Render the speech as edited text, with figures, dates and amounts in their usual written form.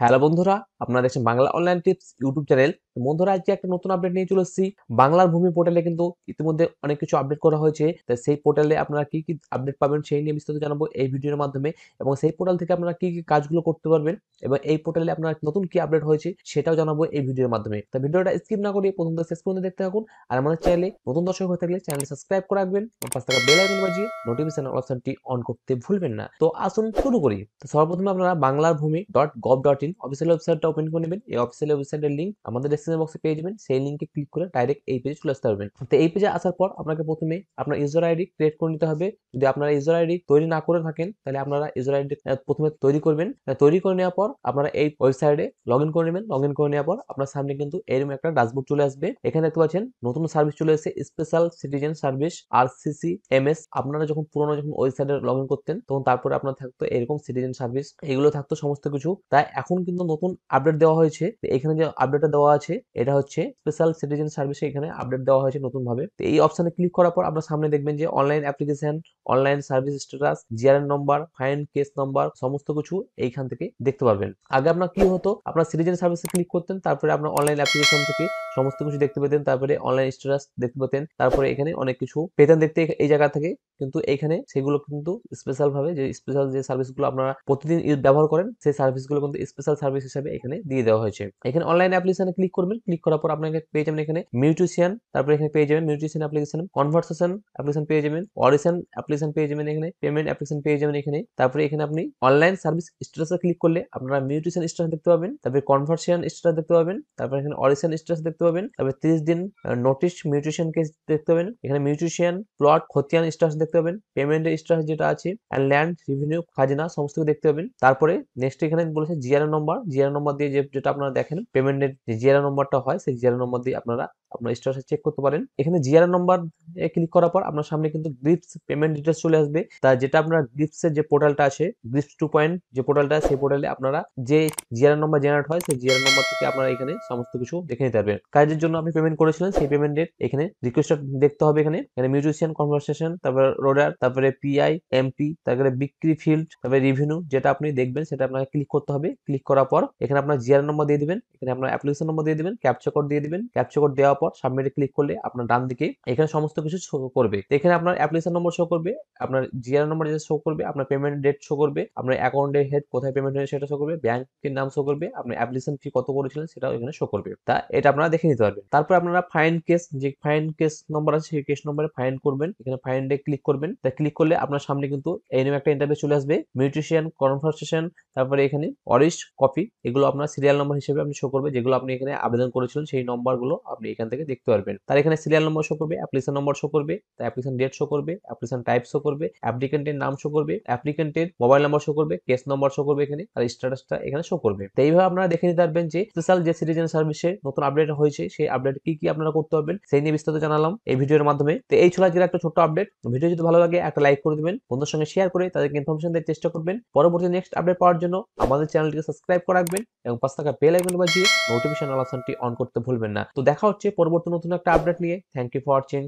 Hello বন্ধুরা, আপনারা দেখছেন Bangla online tips YouTube channel. তো বন্ধুরা, আজকে একটা নতুন আপডেট নিয়ে চলে এসেছি। বাংলার ভূমি পোর্টালে কিন্তু ইতিমধ্যে অনেক কিছু আপডেট করা হয়েছে। তো সেই পোর্টালে আপনারা কি আপডেট পাবেন সেই নিয়ে বিস্তারিত জানাবো এই ভিডিওর মাধ্যমে, এবং সেই পোর্টাল থেকে আপনারা কি কাজগুলো করতে পারবেন এবং এই পোর্টালে আপনার নতুন কি আপডেট হয়েছে সেটাও জানাবো এই ভিডিওর মাধ্যমে। তো ভিডিওটা স্কিপ না করে প্রথম থেকে শেষ পর্যন্ত দেখতে থাকুন। আর আমাদের চ্যানেলে নতুন দর্শক হয়ে থাকলে চ্যানেলটি সাবস্ক্রাইব করে রাখবেন এবং পাশে থাকা বেল আইকন বাজিয়ে নোটিফিকেশন অপশনটি অন করতে ভুলবেন না। তো আসুন শুরু করি। তো সর্বপ্রথমে আপনারা বাংলার ভূমি .gov.in অফিসিয়াল ওয়েবসাইটটা ওপেন করে নেবেন। এই অফিসিয়াল ওয়েবসাইটের লিংক আমাদের ডেসক্রিপশন বক্সে পেয়ে যাবেন। সেই লিংকে ক্লিক করে ডাইরেক্ট এই পেজে চলে আসতে পারবেন। তো এই পেজে আসার পর আপনাকে প্রথমে আপনার ইউজার আইডি ক্রিয়েট করে নিতে হবে। যদি আপনারা ইউজার আইডি তৈরি না করে থাকেন তাহলে আপনারা ইউজার আইডি প্রথমে তৈরি করবেন। তৈরি করে নেওয়ার পর আপনারা এই ওয়েবসাইটে লগ ইন করে নেবেন। লগ ইন করে নেওয়ার পর আপনার সামনে কিন্তু এরকম একটা ড্যাশবোর্ড চলে আসবে। এখানে দেখতে পাচ্ছেন নতুন সার্ভিস চলে এসেছে, স্পেশাল সিটিজেন সার্ভিস RCCMS। আপনারা যখন পুরোনো ওয়েবসাইটে লগ ইন করতেন তখন তারপরে আপনার থাকতো এরকম সিটিজেন সার্ভিস, এগুলো থাকতো সমস্ত কিছু। তাই এখন কিন্তু নতুন আপডেট দেওয়া হয়েছে। তো এখানে যে আপডেটটা দেওয়া আছে এটা হচ্ছে স্পেশাল সিটিজেন সার্ভিসে এখানে আপডেট দেওয়া হয়েছে নতুন ভাবে। তো এই অপশনে ক্লিক করার পর আপনার সামনে দেখবেন যে online application, online service status, GRN number, fine case number, সমস্ত কিছু এইখান থেকে দেখতে পারবেন। আগে আপনার কি হতো, আপনার সিটিজেন সার্ভিসে ক্লিক করতেন, তারপরে আপনার অনলাইন অ্যাপ্লিকেশন থেকে সমস্ত কিছু দেখতে পেতেন, তারপরে অনলাইন স্ট্যাটাস দেখতে পেতেন, তারপরে এখানে অনেক কিছু পেতেন দেখতে এই জায়গা থেকে। কিন্তু এইখানে সেগুলো কিন্তু স্পেশাল ভাবে যে স্পেশাল যে সার্ভিসগুলো আপনারা প্রতিদিন ব্যবহার করেন সেই সার্ভিসগুলো কিন্তু স্পেশাল সার্ভিস হিসেবে এখানে দিয়ে দেওয়া হয়েছে। এখানে অনলাইন অ্যাপ্লিকেশনে ক্লিক করবেন। ক্লিক করার পর আপনাকে পেয়ে যাবেন এখানে মিউটিশিয়ান, তারপরে এখানে পেয়ে যাবেন মিউটিশিয়ান অ্যাপ্লিকেশন, কনভারসেশন অ্যাপ্লিকেশন পেয়ে যাবেন, অডিশন অ্যাপ্লিকেশন পেয়ে যাবেন, এখানে পেমেন্ট অ্যাপ্লিকেশন পেয়ে যাবেন এখানে। তারপরে এখানে আপনি অনলাইন সার্ভিস স্ট্যাটাসে ক্লিক করলে আপনারা মিউটিশিয়ান স্ট্যাটাস দেখতে পাবেন, তারপরে কনভার্সন স্ট্যাটাস দেখতে পাবেন, তারপরে এখানে অডিশন স্ট্যাটাস দেখতে পাবেন, তারপরে 30 দিন নোটিশ মিউটিশিয়ান কেস দেখতে পাবেন, এখানে মিউটিশিয়ান প্লট খতিয়ান স্ট্যাটাস দেখতে পাবেন, পেমেন্টের স্ট্যাটাস যেটা আছে, অ্যান্ড ল্যান্ড রেভিনিউ খাজনা সমস্ত কিছু দেখতে পাবেন। তারপরে নেক্সট এখানে বলেছে জিআরএন নম্বর, জিআরএন নম্বর দিয়ে যেটা আপনারা দেখেন পেমেন্টের যে জিআরএন নম্বরটা হয় সেই জিআরএন নম্বর দিয়ে আপনারা আপনার স্ট্যাটাস চেক করতে পারেন। এখানে জিআরএন নম্বর ক্লিক করার পর আপনার সামনে কিন্তু গ্রিপস পেমেন্ট ডিটেলস চলে আসবে। তা যেটা আপনার গ্রিপসের যে পোর্টালটা আছে, গ্রিপস 2 যে পোর্টালটা, সেই পোর্টালে আপনারা যে জিআরএন নম্বর জেনারেট হয় সেই জিআরএন নম্বর থেকে আপনারা এখানে সমস্ত কিছু দেখে নিতে পারবেন। কাজের জন্য আপনি পেমেন্ট করেছিলেন সেই পেমেন্টের এখানে রিকোয়েস্ট দেখতে হবে। এখানে মিউজিশিয়ান কনভারসেশন, তারপরে রোডার, তারপরে পিআই এমপি, তারপরে বিক্রি ফিল্ড, তারপরে রিভিনিউ যেটা আপনি দেখবেন সেটা আপনাকে ক্লিক করতে হবে। ক্লিক করার পর এখানে আপনার জিআর নম্বর দিয়ে দিবেন, এখানে আপনার অ্যাপ্লিকেশন নম্বর দিয়ে দিবেন, ক্যাপচা কোড দিয়ে দিবেন। ক্যাপচা কোড দেওয়ার পর সাবমিটে ক্লিক করলে আপনার ডান দিকে এখানে সমস্ত কিছু শো করবে। এখানে আপনার অ্যাপ্লিকেশন নম্বর শো করবে, আপনার জিআর নম্বর যেটা শো করবে, আপনার পেমেন্ট ডেট শো করবে, আপনার অ্যাকাউন্টের হেড কোথায় পেমেন্ট হয়েছে সেটা শো করবে, ব্যাংকের নাম শো করবে, আপনার অ্যাপ্লিকেশন ফি কত করেছিলেন সেটাও এখানে শো করবে। তা এটা আপনারা দেখে নিতে পারবেন। তারপর আপনারা ফাইন কেস, যে ফাইন কেস নম্বর আছে সেই কেস নম্বরে ফাইন করবেন। এখানে ফাইন্ডে ক্লিক করবেন। তা ক্লিক করলে আপনার সামনে কিন্তু এইরকম একটা ইন্টারফেস চলে আসবে। মিউটিশিয়ান কনভারসেশন, তারপরে এখানে অরিশ কপি, এগুলো আপনার সিরিয়াল নম্বর হিসেবে আপনি শো করবে, যেগুলো আপনি এখানে আবেদন করেছিলেন সেই নম্বরগুলো আপনি এখান থেকে দেখতে পারবেন। তার এখানে সিরিয়াল নম্বর শো করবে, অ্যাপ্লিকেশন নম্বর শো করবে, তার অ্যাপ্লিকেশন ডেট শো করবে, অ্যাপ্লিকেশন টাইপ শো করবে, অ্যাপ্লিকেন্টের নাম শো করবে, অ্যাপ্লিকেন্টের মোবাইল নম্বর শো করবে, কেস নম্বর শো করবে এখানে, আর স্ট্যাটাসটা এখানে শো করবে। তো এইভাবে আপনারা দেখে নিতে পারবেন যে স্পেশাল যে সিটিজেন সার্ভিসে নতুন আপডেট হয়েছে সেই আপডেট কি আপনারা করতে পারবেন সেই নিয়ে বিস্তারিত জানালাম এই ভিডিওর মাধ্যমে। তো এই ছিল আজকের একটা ছোট্ট আপডেট। ভিডিও যদি ভালো লাগে একটা লাইক করে দিবেন, বন্ধুদের সঙ্গে শেয়ার করে তাদেরকে ইনফরমেশন দেওয়ার চেষ্টা করবেন। পরবর্তী নেক্সট আপডেট পাওয়ার জন্য আমাদের চ্যানেলটিকে সাবস্ক্রাইব করে রাখবেন এবং পাশে থাকা বেল আইকন বাজিয়ে নোটিফিকেশন অপশনটি অন করতে ভুলবেন না। তো দেখা হচ্ছে পরবর্তী নতুন একটা আপডেট নিয়ে। Thank you for watching.